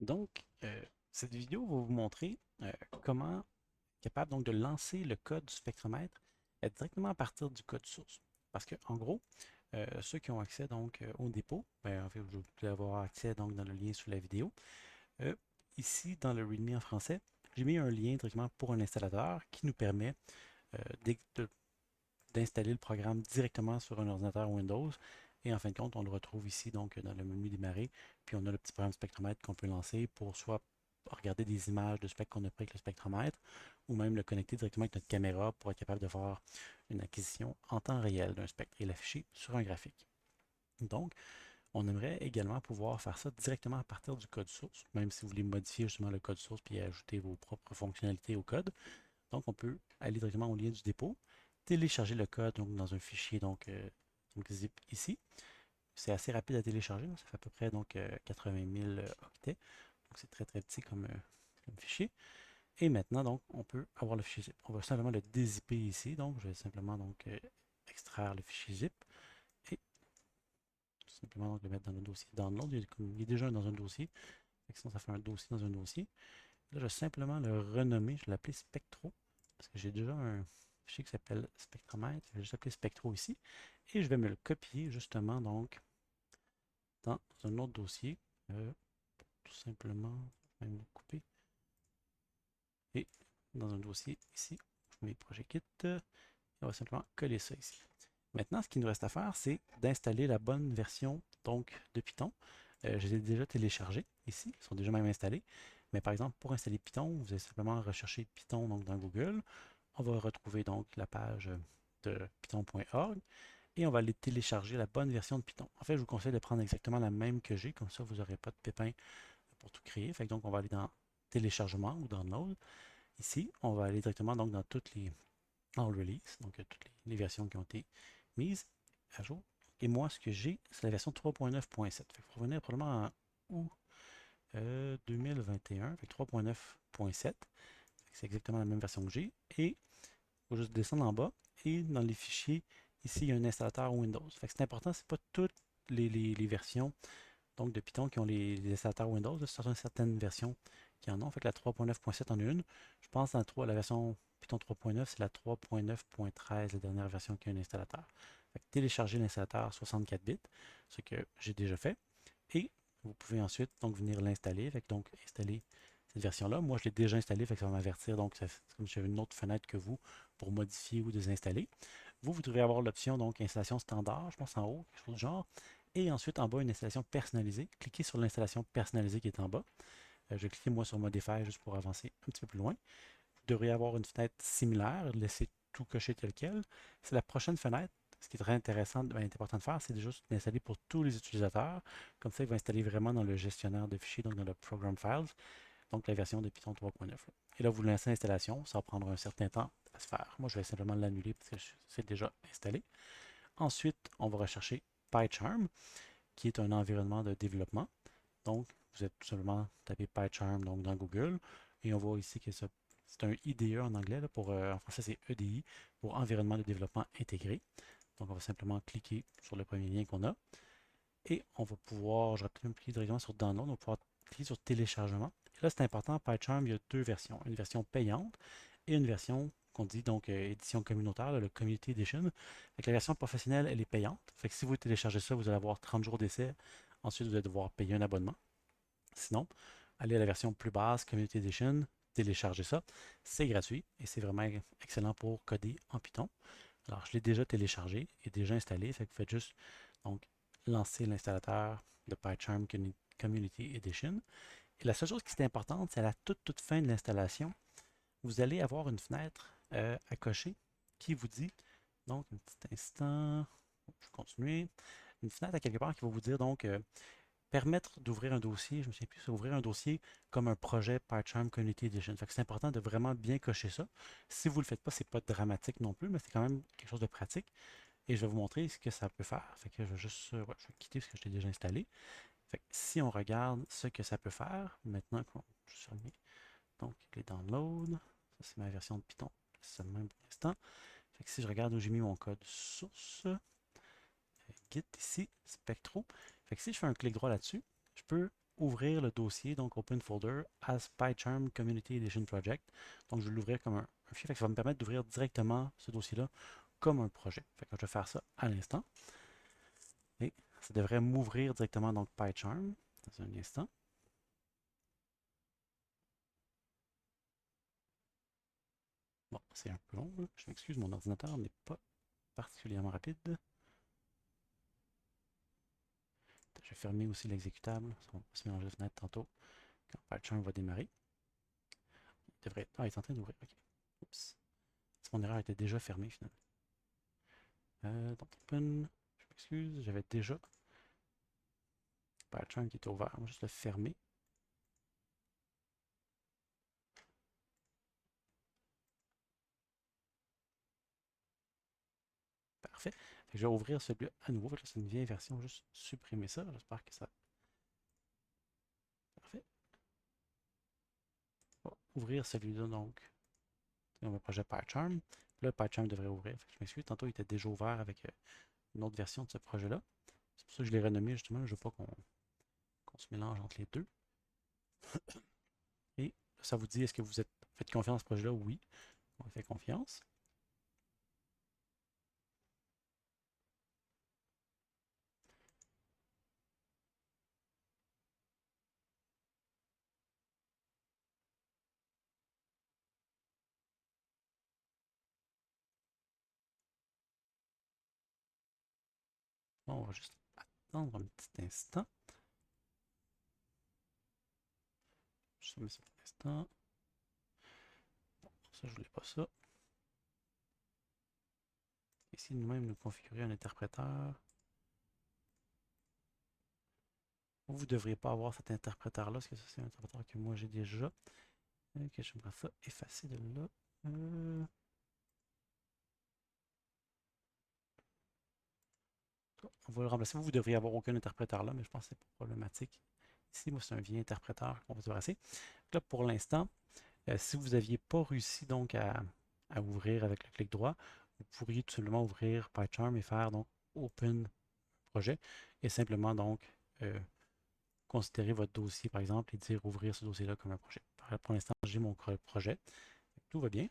Donc, cette vidéo va vous montrer comment être capable donc, de lancer le code du spectromètre directement à partir du code source. Parce que, en gros, ceux qui ont accès donc au dépôt, ben, en fait, vous pouvez avoir accès donc dans le lien sous la vidéo. Euh, Ici, dans le README en français, j'ai mis un lien directement pour un installateur qui nous permet d'installer le programme directement sur un ordinateur Windows. Et en fin de compte, on le retrouve ici donc dans le menu démarrer. Puis on a le petit programme spectromètre qu'on peut lancer pour soit regarder des images de spectre qu'on a pris avec le spectromètre ou même le connecter directement avec notre caméra pour être capable de voir une acquisition en temps réel d'un spectre et l'afficher sur un graphique. Donc, on aimerait également pouvoir faire ça directement à partir du code source, même si vous voulez modifier justement le code source puis ajouter vos propres fonctionnalités au code. Donc, on peut aller directement au lien du dépôt, télécharger le code donc, dans un fichier donc zip ici. C'est assez rapide à télécharger, ça fait à peu près donc 80 000 octets. Donc, c'est très très petit comme fichier. Et maintenant, donc, on peut avoir le fichier zip. On va simplement le dézipper ici. Donc, je vais simplement donc extraire le fichier zip et tout simplement donc, le mettre dans le dossier download. Il est déjà dans un dossier. Sinon, ça fait un dossier dans un dossier. Là, je vais simplement le renommer. Je vais l'appeler Spectro parce que j'ai déjà un fichier qui s'appelle spectromètre. Je vais juste appeler Spectro ici. Et je vais me le copier justement donc dans un autre dossier. Tout simplement, je vais me le couper. Et dans un dossier ici, je mets projet kit. On va simplement coller ça ici. Maintenant, ce qu'il nous reste à faire, c'est d'installer la bonne version donc, de Python. Je les ai déjà téléchargés ici, ils sont déjà même installés. Mais par exemple, pour installer Python, vous allez simplement rechercher Python donc, dans Google. On va retrouver donc la page de python.org et on va aller télécharger la bonne version de Python. En fait, je vous conseille de prendre exactement la même que j'ai, comme ça vous n'aurez pas de pépin pour tout créer. Fait que donc, on va aller dans téléchargement ou download. Ici, on va aller directement donc, dans toutes les all release, donc toutes les versions qui ont été mises à jour. Et moi, ce que j'ai, c'est la version 3.9.7. Il faut revenir probablement en août 2021, fait 3.9.7. C'est exactement la même version que j'ai. Et il faut juste descendre en bas. Et dans les fichiers, ici, il y a un installateur Windows. C'est important, c'est pas toutes les versions donc de Python qui ont les installateurs Windows. Ce sont certaines versions qui en ont. Fait que la 3.9.7 en a une. Je pense que la version Python 3.9, c'est la 3.9.13, la dernière version qui a un installateur. Fait que télécharger l'installateur 64 bits, ce que j'ai déjà fait. Et vous pouvez ensuite donc venir l'installer. Fait que donc installer cette version-là. Moi, je l'ai déjà installée, fait que ça va m'avertir. Donc, c'est comme si j'avais une autre fenêtre que vous pour modifier ou désinstaller. Vous devez avoir l'option donc installation standard, je pense en haut, quelque chose du genre. Et ensuite, en bas, une installation personnalisée. Cliquez sur l'installation personnalisée qui est en bas. Je vais cliquer moi sur Modify juste pour avancer un petit peu plus loin. Vous devriez avoir une fenêtre similaire. Laissez tout cocher tel quel. C'est la prochaine fenêtre. Ce qui est très intéressant, important de faire, c'est de juste l'installer pour tous les utilisateurs. Comme ça, il va installer vraiment dans le gestionnaire de fichiers, donc dans le Program Files, donc la version de Python 3.9. Et là, vous lancez l'installation. Ça va prendre un certain temps à se faire. Moi, je vais simplement l'annuler parce que c'est déjà installé. Ensuite, on va rechercher PyCharm, qui est un environnement de développement. Donc, vous êtes tout simplement tapé PyCharm donc, dans Google et on voit ici que c'est un IDE en anglais, là, en français c'est EDI, pour environnement de développement intégré. Donc, on va simplement cliquer sur le premier lien qu'on a et on va pouvoir, je vais peut-être cliquer directement sur Download, on va pouvoir cliquer sur Téléchargement. Et là, c'est important, PyCharm, il y a deux versions, une version payante et une version qu'on dit donc édition communautaire, là, le Community Edition. Fait la version professionnelle, elle est payante. Fait que si vous téléchargez ça, vous allez avoir 30 jours d'essai. Ensuite, vous allez devoir payer un abonnement. Sinon, allez à la version plus basse, Community Edition, téléchargez ça. C'est gratuit et c'est vraiment excellent pour coder en Python. Alors, je l'ai déjà téléchargé et déjà installé. Fait que vous faites juste donc, lancer l'installateur de PyCharm Community Edition. Et la seule chose qui est importante, c'est à la toute fin de l'installation, vous allez avoir une fenêtre à cocher qui vous dit, donc un petit instant, je vais continuer, une fenêtre à quelque part qui va vous dire donc permettre d'ouvrir un dossier, je me souviens plus, c'est ouvrir un dossier comme un projet PyCharm Community Edition. Fait que c'est important de vraiment bien cocher ça. Si vous ne le faites pas, c'est pas dramatique non plus, mais c'est quand même quelque chose de pratique. Et je vais vous montrer ce que ça peut faire. Fait que je vais juste je vais quitter parce que je l'ai déjà installé. Fait que si on regarde ce que ça peut faire, maintenant qu'on je remis donc les downloads, ça c'est ma version de Python, c'est le même pour l'instant. Fait que si je regarde où j'ai mis mon code source, Git ici, Spectro. Fait que si je fais un clic droit là-dessus, je peux ouvrir le dossier, donc Open Folder, as PyCharm Community Edition Project. Donc, je vais l'ouvrir comme un fichier. Fait que ça va me permettre d'ouvrir directement ce dossier-là comme un projet. Fait que je vais faire ça à l'instant. Et ça devrait m'ouvrir directement donc PyCharm dans un instant. Bon, c'est un peu long, là. Je m'excuse, mon ordinateur n'est pas particulièrement rapide. Je vais fermer aussi l'exécutable. On va se mélanger les fenêtres tantôt quand PyCharm va démarrer. Il devrait être... Ah, il est en train d'ouvrir. OK. Oups. Mon erreur était déjà fermée finalement. Donc Open, je m'excuse, j'avais déjà PyCharm qui était ouvert. On va juste le fermer. Parfait. Fait que je vais ouvrir celui-là à nouveau. C'est une vieille version. Juste supprimer ça. J'espère que ça. Parfait. On va ouvrir celui-là donc. Dans le projet PyCharm. Là, PyCharm devrait ouvrir. Fait que je m'excuse. Tantôt, il était déjà ouvert avec une autre version de ce projet-là. C'est pour ça que je l'ai renommé justement. Je ne veux pas qu'on se mélange entre les deux. Et ça vous dit, est-ce que vous faites confiance à ce projet-là? Oui, on fait confiance. On va juste attendre un petit instant. Je mets ça un instant. Bon, ça, je voulais pas ça. Ici, nous-mêmes, nous configurer un interpréteur. Vous ne devriez pas avoir cet interpréteur-là, parce que ça, c'est un interpréteur que moi, j'ai déjà. Ok, j'aimerais ça effacer de là. On va le remplacer. Vous ne devriez avoir aucun interpréteur là, mais je pense que c'est pas problématique. Ici, moi, c'est un vieil interpréteur qu'on va se débarrasser. Là, pour l'instant, si vous n'aviez pas réussi donc à ouvrir avec le clic droit, vous pourriez tout simplement ouvrir PyCharm et faire donc Open Projet et simplement donc considérer votre dossier par exemple et dire ouvrir ce dossier-là comme un projet. Pour l'instant, j'ai mon projet. Tout va bien.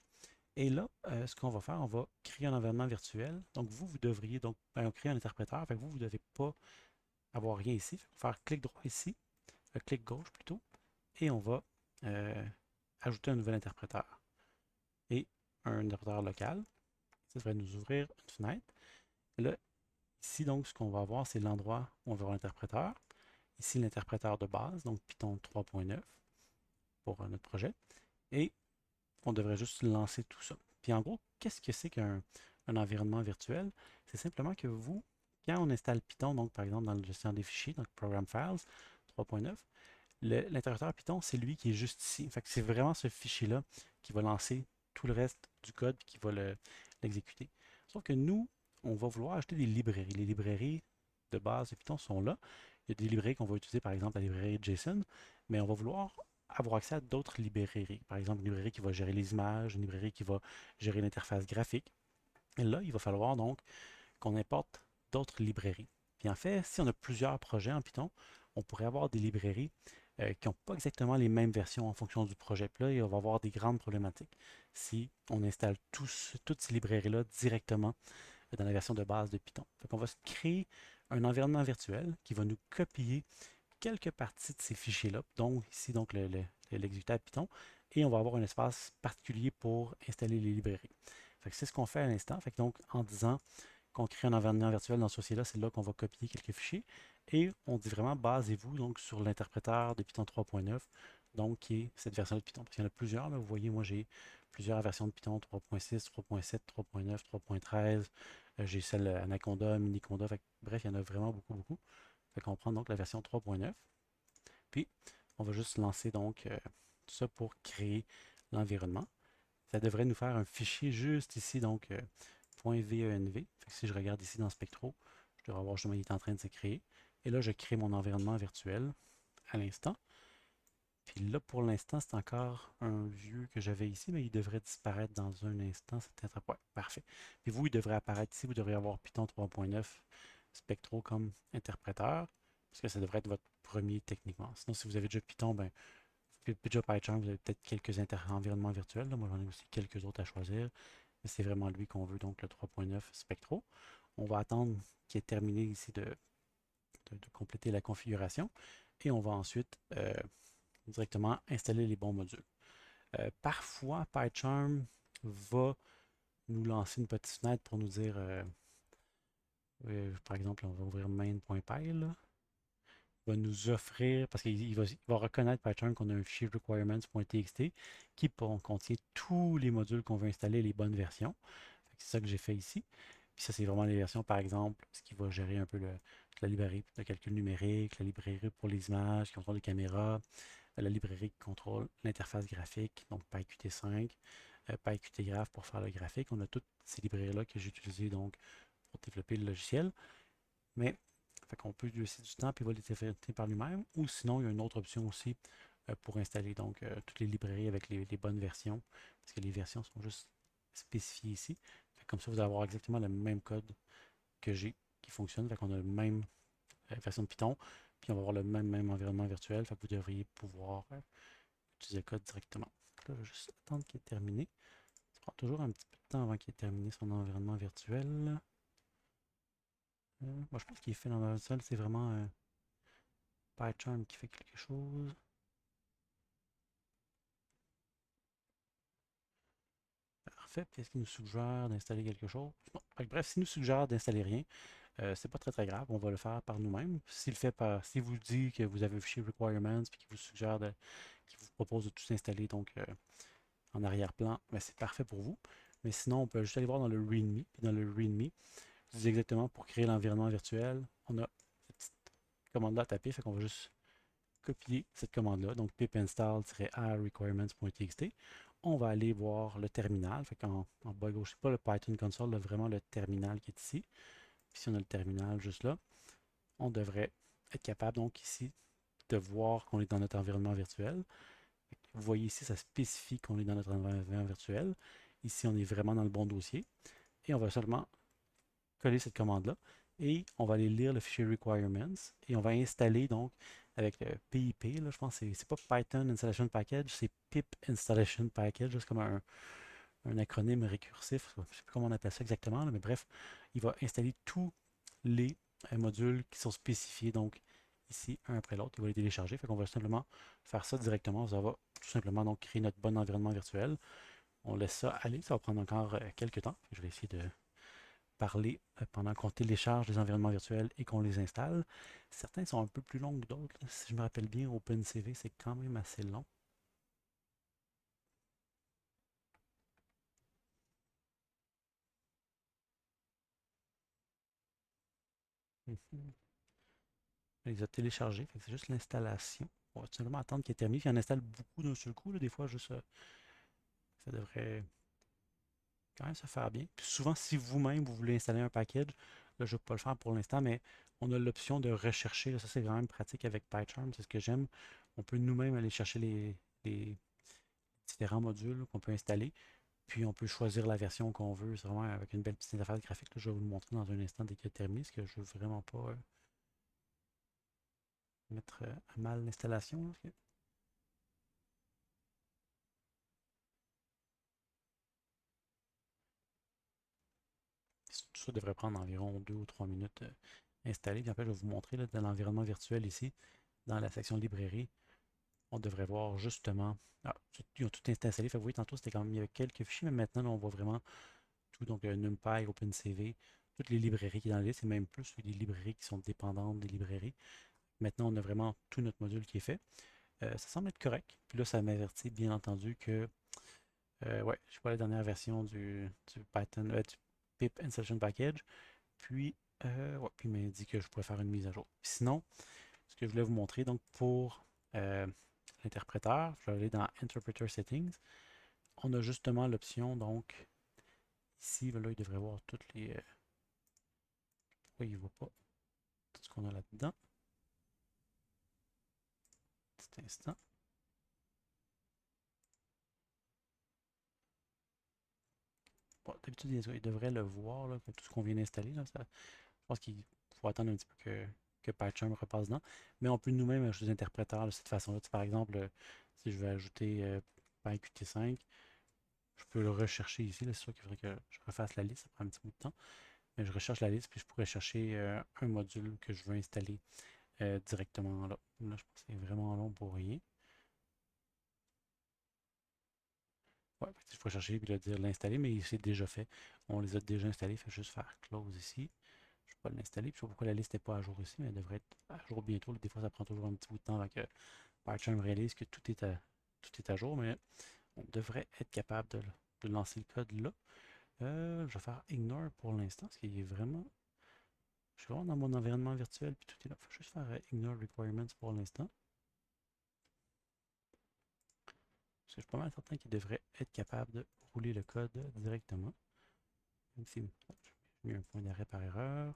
Et là, ce qu'on va faire, on va créer un environnement virtuel. Donc, vous devriez donc créer un interpréteur. Fait que vous ne devez pas avoir rien ici. Fait faire clic droit ici, clic gauche plutôt, et on va ajouter un nouvel interpréteur. Et un interpréteur local. Ça devrait nous ouvrir une fenêtre. Et là, ici, donc, ce qu'on va avoir, c'est l'endroit où on va avoir l'interpréteur. Ici, l'interpréteur de base, donc Python 3.9 pour notre projet. Et on devrait juste lancer tout ça. Puis en gros, qu'est-ce que c'est qu'un environnement virtuel? C'est simplement que vous, quand on installe Python, donc par exemple dans le gestionnaire des fichiers, donc Program Files 3.9, l'interpréteur Python, c'est lui qui est juste ici. Fait que c'est vraiment ce fichier-là qui va lancer tout le reste du code et qui va l'exécuter. Sauf que nous, on va vouloir ajouter des librairies. Les librairies de base de Python sont là. Il y a des librairies qu'on va utiliser, par exemple la librairie JSON, mais on va vouloir avoir accès à d'autres librairies. Par exemple, une librairie qui va gérer les images, une librairie qui va gérer l'interface graphique. Et là, il va falloir donc qu'on importe d'autres librairies. Puis en fait, si on a plusieurs projets en Python, on pourrait avoir des librairies qui n'ont pas exactement les mêmes versions en fonction du projet. Puis là, on va avoir des grandes problématiques si on installe toutes ces librairies-là directement dans la version de base de Python. Donc, on va se créer un environnement virtuel qui va nous copier quelques parties de ces fichiers-là, donc ici donc l'exécutable Python, et on va avoir un espace particulier pour installer les librairies. C'est ce qu'on fait à l'instant. Donc en disant qu'on crée un environnement virtuel dans ce dossier-là, c'est là qu'on va copier quelques fichiers. Et on dit vraiment basez-vous donc sur l'interpréteur de Python 3.9, donc qui est cette version de Python. Parce qu'il y en a plusieurs, là, vous voyez, moi j'ai plusieurs versions de Python 3.6, 3.7, 3.9, 3.13. J'ai celle Anaconda, Miniconda. Bref, il y en a vraiment beaucoup, beaucoup. Fait qu'on prend donc la version 3.9. Puis, on va juste lancer donc tout ça pour créer l'environnement. Ça devrait nous faire un fichier juste ici, donc .venv. Fait que si je regarde ici dans Spectro, je devrais voir justement il est en train de se créer. Et là, je crée mon environnement virtuel à l'instant. Puis là, pour l'instant, c'est encore un vieux que j'avais ici, mais il devrait disparaître dans un instant. Ouais, parfait. Puis vous, il devrait apparaître ici. Vous devriez avoir Python 3.9 Spectro comme interpréteur, puisque ça devrait être votre premier techniquement. Sinon, si vous avez déjà Python, ben, déjà PyCharm, vous avez peut-être quelques environnements virtuels. Là. Moi, j'en ai aussi quelques autres à choisir. Mais c'est vraiment lui qu'on veut, donc le 3.9 Spectro. On va attendre qu'il ait terminé ici de compléter la configuration. Et on va ensuite directement installer les bons modules. Parfois, PyCharm va nous lancer une petite fenêtre pour nous dire, par exemple, on va ouvrir main.py, là. Il va nous offrir, parce qu'il va reconnaître PyCharm qu'on a un fichier requirements.txt qui contient tous les modules qu'on veut installer, les bonnes versions. C'est ça que j'ai fait ici. Puis ça, c'est vraiment les versions, par exemple, ce qui va gérer un peu la librairie de calcul numérique, la librairie pour les images, qui contrôle les caméras, la librairie qui contrôle l'interface graphique, donc PyQt5, PyQtGraph pour faire le graphique. On a toutes ces librairies-là que j'ai utilisées donc pour développer le logiciel. Mais fait qu'on peut lui laisser du temps et il va les développer par lui-même. Ou sinon, il y a une autre option aussi pour installer donc toutes les librairies avec les bonnes versions. Parce que les versions sont juste spécifiées ici. Fait comme ça, vous allez avoir exactement le même code que j'ai qui fonctionne. Fait qu'on a la même version de Python. Puis on va avoir le même environnement virtuel. Fait que vous devriez pouvoir utiliser le code directement. Là, je vais juste attendre qu'il ait terminé. Ça prend toujours un petit peu de temps avant qu'il ait terminé son environnement virtuel. Moi, je pense qu'il est fait dans l'environnement virtuel. C'est vraiment PyCharm qui fait quelque chose. Parfait. Puis est-ce qu'il nous suggère d'installer quelque chose? Non. Bref, s'il nous suggère d'installer rien, c'est pas très très grave. On va le faire par nous-mêmes. S'il vous dit que vous avez un fichier requirements puis qu'il vous suggère qu'il vous propose de tout installer donc en arrière-plan, ben, c'est parfait pour vous. Mais sinon, on peut juste aller voir dans le README. Puis dans le README, je dis exactement pour créer l'environnement virtuel, on a cette petite commande-là à taper. Fait qu'on va juste copier cette commande-là, donc pip install-r requirements.txt. On va aller voir le terminal. Fait en bas à gauche, c'est pas le Python console, là, vraiment le terminal qui est ici. Puis si on a le terminal juste là, on devrait être capable donc ici de voir qu'on est dans notre environnement virtuel. Vous voyez ici, ça spécifie qu'on est dans notre environnement virtuel. Ici, on est vraiment dans le bon dossier. Et on va seulement coller cette commande-là et on va aller lire le fichier requirements et on va installer donc avec le PIP, là, je pense que c'est pas Python Installation Package, c'est pip Installation Package, c'est comme un acronyme récursif, je ne sais plus comment on appelle ça exactement, là, mais bref, il va installer tous les modules qui sont spécifiés donc ici un après l'autre, il va les télécharger, fait qu'on va simplement faire ça directement, ça va tout simplement donc créer notre bon environnement virtuel. On laisse ça aller, ça va prendre encore quelques temps. Je vais essayer de parler pendant qu'on télécharge les environnements virtuels et qu'on les installe. Certains sont un peu plus longs que d'autres. Si je me rappelle bien, OpenCV, c'est quand même assez long. Mhm. Il les a téléchargés, c'est juste l'installation. On va tout simplement attendre qu'il ait terminé. Puis il en installe beaucoup d'un seul coup. Là, des fois, juste ça devrait quand même se faire bien. Puis souvent, si vous-même, vous voulez installer un package, là, je ne vais pas le faire pour l'instant, mais on a l'option de rechercher. Là, ça, c'est vraiment pratique avec PyCharm. C'est ce que j'aime. On peut nous-mêmes aller chercher les différents modules qu'on peut installer. Puis on peut choisir la version qu'on veut. C'est vraiment avec une belle petite interface graphique. Là, je vais vous le montrer dans un instant dès qu'il est terminé, parce que je ne veux vraiment pas mettre à mal l'installation. Tout ça devrait prendre environ 2 ou 3 minutes installé. Puis après, je vais vous montrer là, dans l'environnement virtuel ici, dans la section librairie, on devrait voir justement. Ah, ils ont tout installé. Fait, vous voyez, tantôt, c'était quand même, il y avait quelques fichiers, mais maintenant, là, on voit vraiment tout. Donc, NumPy, OpenCV, toutes les librairies qui sont dans la liste, et même plus les librairies qui sont dépendantes des librairies. Maintenant, on a vraiment tout notre module qui est fait. Ça semble être correct. Puis là, ça m'avertit bien entendu que ouais, je suis pas la dernière version du Python, du pip installation package. Puis, ouais, puis il m'a dit que je pourrais faire une mise à jour. Puis sinon, ce que je voulais vous montrer, donc pour l'interpréteur, je vais aller dans Interpreter Settings. On a justement l'option, donc, ici, là, il devrait voir toutes les. Pourquoi il ne voit pas tout ce qu'on a là-dedans? Petit instant. Bon, d'habitude, il devrait le voir, là, tout ce qu'on vient d'installer. Je pense qu'il faut attendre un petit peu que PyCharm repasse dedans, mais on peut nous-mêmes ajouter des interpréteurs de cette façon-là. Par exemple, si je veux ajouter PyQt5, je peux le rechercher ici. C'est sûr qu'il faudrait que je refasse la liste, ça prend un petit bout de temps. Mais je recherche la liste, puis je pourrais chercher un module que je veux installer directement là. Là, je pense que c'est vraiment long pour rien. Ouais, je pourrais chercher puis le dire l'installer, mais c'est déjà fait. On les a déjà installés, il faut juste faire close ici. Je ne peux pas l'installer. Je ne sais pas pourquoi la liste n'est pas à jour ici, mais elle devrait être à jour bientôt. Des fois, ça prend toujours un petit bout de temps avant que PyCharm réalise que tout est à jour, mais on devrait être capable de lancer le code là. Je vais faire ignore pour l'instant, ce qui est vraiment. Je suis vraiment dans mon environnement virtuel, puis tout est là. Il faut juste faire ignore requirements pour l'instant. Parce que je suis pas mal certain qu'il devrait être capable de rouler le code directement. Même si j'ai mis un point d'arrêt par erreur.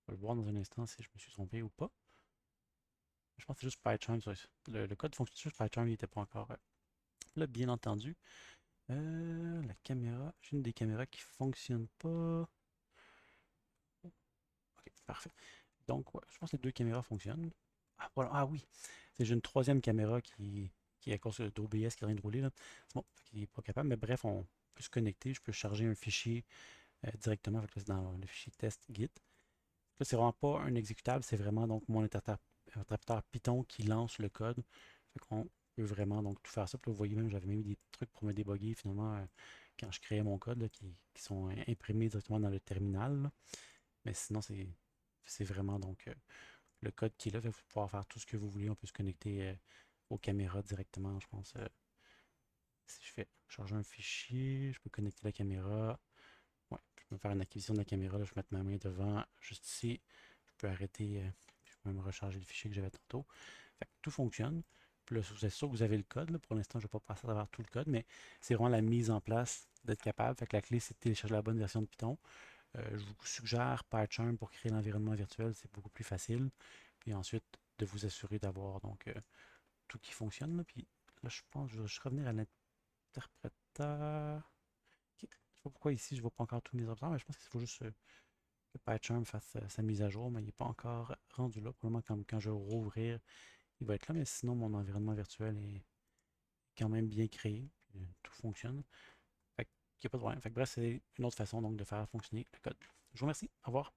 On va le voir dans un instant si je me suis trompé ou pas. Je pense que c'est juste PyCharm. Le code fonctionne juste PyCharm, il n'était pas encore là, bien entendu. La caméra, j'ai une des caméras qui ne fonctionne pas. Ok, parfait. Donc, ouais, je pense que les deux caméras fonctionnent. Ah, voilà. Ah oui, j'ai une troisième caméra qui est à cause d'OBS qui vient de rouler. Là. C'est bon, qui n'est pas capable. Mais bref, on peut se connecter. Je peux charger un fichier directement. Là, c'est dans le fichier test git. Là, c'est vraiment pas un exécutable, c'est vraiment donc mon interpréteur Python qui lance le code. Fait qu'on peut vraiment donc tout faire ça. Puis là, vous voyez même, j'avais même mis des trucs pour me débugger finalement quand je créais mon code là, qui sont imprimés directement dans le terminal. Là. Mais sinon, c'est vraiment donc le code qui est là. Fait que vous pouvez pouvoir faire tout ce que vous voulez. On peut se connecter aux caméras directement, je pense. Si je fais charger un fichier, je peux connecter la caméra. Ouais, je peux faire une acquisition de la caméra. Là, je vais mettre ma main devant, juste ici. Je peux arrêter, je peux même recharger le fichier que j'avais tantôt. Fait que tout fonctionne. Puis là, vous êtes sûr que vous avez le code. Là. Pour l'instant, je ne vais pas passer à travers tout le code, mais c'est vraiment la mise en place d'être capable. Fait que la clé, c'est de télécharger la bonne version de Python. Je vous suggère PyCharm pour créer l'environnement virtuel. C'est beaucoup plus facile. Puis ensuite, de vous assurer d'avoir donc tout qui fonctionne. Là. Puis là, je pense que je vais juste revenir à l'interpréteur. Ok. Je ne sais pas pourquoi ici je ne vois pas encore tous mes options, mais je pense qu'il faut juste que PyCharm fasse sa mise à jour, mais il n'est pas encore rendu là. Probablement quand je vais rouvrir, il va être là, mais sinon mon environnement virtuel est quand même bien créé. Puis, tout fonctionne. Fait qu'il n'y a pas de problème. Fait que, bref, c'est une autre façon donc de faire fonctionner le code. Je vous remercie. Au revoir.